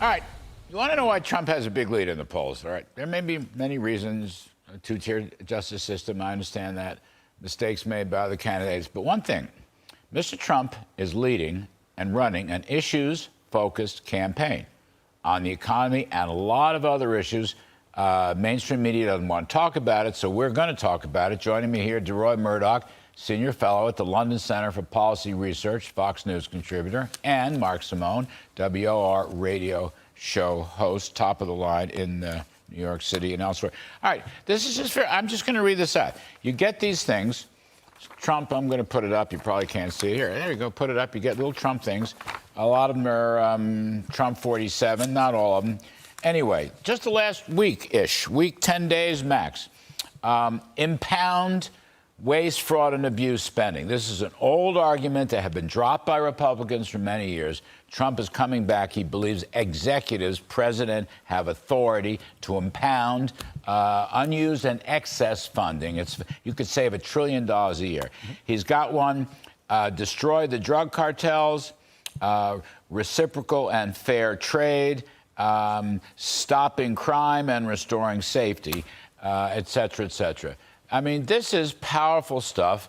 All right. You want to know why Trump has a big lead in the polls? All right. There may be many reasons. A two-tier justice system, I understand that. Mistakes made by other candidates. But one thing, Mr. Trump is leading and running an issues-focused campaign on the economy and a lot of other issues. Mainstream media doesn't want to talk about it, so we're going to talk about it. Joining me here, Deroy Murdock, Senior Fellow at the London Center for Policy Research, Fox News contributor, and Mark Simone, WOR radio show host, top of the line in New York City and elsewhere. All right, this is just fair. I'm just going to read this out. You get these things. Trump, I'm going to put it up. You probably can't see it here. There you go. Put it up. You get little Trump things. A lot of them are Trump 47, not all of them. Anyway, just the last week-ish, 10 days max, impound waste, fraud, and abuse spending. This is an old argument that had been dropped by Republicans for many years. Trump is coming back. He believes executives, president, have authority to impound unused and excess funding. You could save $1 trillion a year. He's got one, destroy the drug cartels, reciprocal and fair trade, stopping crime and restoring safety, et cetera, et cetera. I mean, this is powerful stuff.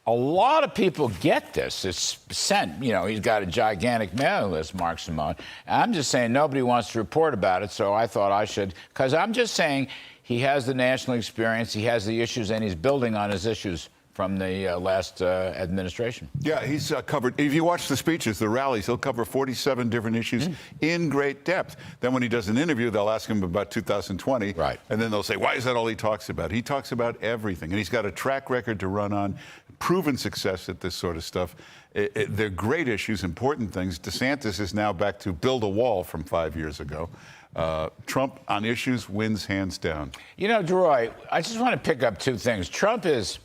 A lot of people get this. It's sent, he's got a gigantic mailing list, Mark Simone. I'm just saying nobody wants to report about it, so I thought I should, because I'm just saying he has the national experience, he has the issues, and he's building on his issues from the last administration. Yeah, he's covered, if you watch the speeches, the rallies, he'll cover 47 different issues in great depth. Then when he does an interview, they'll ask him about 2020. Right. And then they'll say, why is that all he talks about? He talks about everything. And he's got a track record to run on, proven success at this sort of stuff. They're great issues, important things. DeSantis is now back to build a wall from 5 years ago. Trump on issues wins hands down. Deroy, I just want to pick up two things. Trump is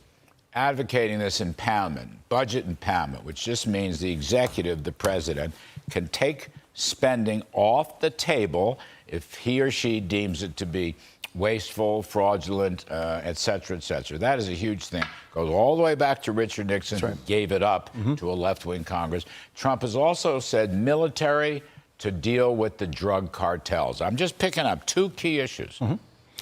advocating this impoundment, budget impoundment, which just means the executive, the president, can take spending off the table if he or she deems it to be wasteful, fraudulent, et cetera, et cetera. That is a huge thing. Goes all the way back to Richard Nixon, who gave it up to a left-wing Congress. Trump has also said military to deal with the drug cartels. I'm just picking up two key issues.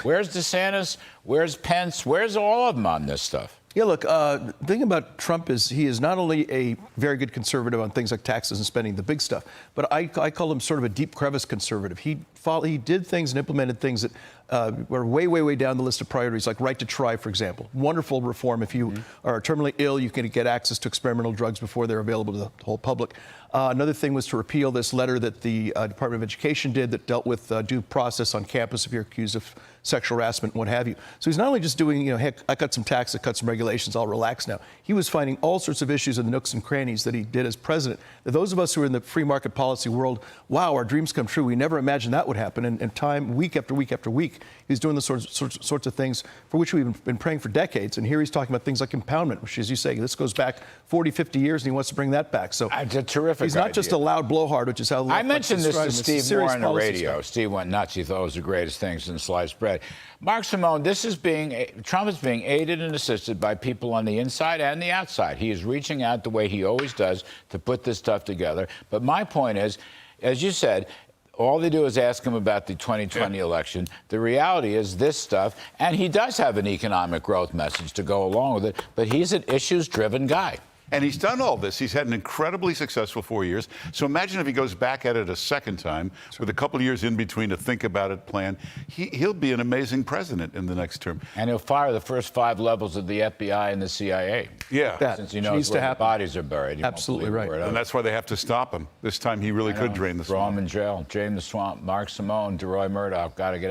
Where's DeSantis? Where's Pence? Where's all of them on this stuff? Yeah, look, the thing about Trump is he is not only a very good conservative on things like taxes and spending, the big stuff, but I call him sort of a deep crevice conservative. He did things and implemented things that were way, way, way down the list of priorities, like right to try, for example. Wonderful reform. If you are terminally ill, you can get access to experimental drugs before they're available to the whole public. Another thing was to repeal this letter that the Department of Education did that dealt with due process on campus if you're accused of sexual harassment and what have you. So he's not only just doing, heck, I cut some tax, I cut some regulations, I'll relax now. He was finding all sorts of issues in the nooks and crannies that he did as president. That those of us who are in the free market policy world, wow, our dreams come true. We never imagined that would happen. And time, week after week after week, he's doing the sorts of things for which we've been praying for decades. And here he's talking about things like impoundment, which, as you say, this goes back 40, 50 years, and he wants to bring that back. So it's a terrific He's not just a loud blowhard, which is how I mentioned this to Steve Moore on the radio. Stuff. Steve went nuts. He thought it was the greatest thing since sliced bread. Mark Simone, Trump is being aided and assisted by people on the inside and the outside. He is reaching out the way he always does to put this stuff together. But my point is, as you said, all they do is ask him about the 2020 election. The reality is this stuff, and he does have an economic growth message to go along with it, but he's an issues-driven guy. And he's done all this. He's had an incredibly successful 4 years. So imagine if he goes back at it a second time with a couple of years in between to think about it, plan. He'll be an amazing president in the next term. And he'll fire the first 5 levels of the FBI and the CIA. Yeah. Since he knows where the bodies are buried. Absolutely right. And that's why they have to stop him. This time he really could drain the swamp. Throw him in jail. Drain the swamp. Mark Simone, Deroy Murdock, got to get